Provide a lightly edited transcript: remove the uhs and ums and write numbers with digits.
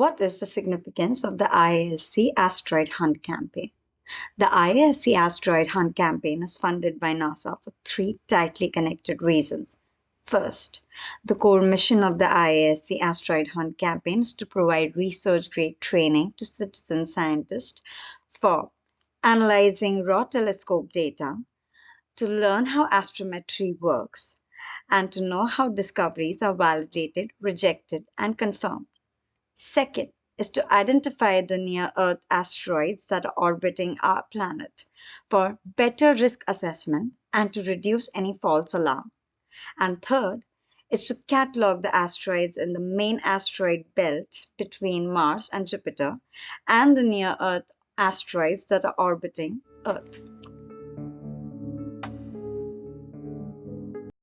What is the significance of the IASC Asteroid Hunt Campaign? The IASC Asteroid Hunt Campaign is funded by NASA for three tightly connected reasons. First, the core mission of the IASC Asteroid Hunt Campaign is to provide research-grade training to citizen scientists for analyzing raw telescope data, to learn how astrometry works, and to know how discoveries are validated, rejected, and confirmed. Second is to identify the near Earth asteroids that are orbiting our planet for better risk assessment and to reduce any false alarm. And third is to catalog the asteroids in the main asteroid belt between Mars and Jupiter and the near Earth asteroids that are orbiting Earth.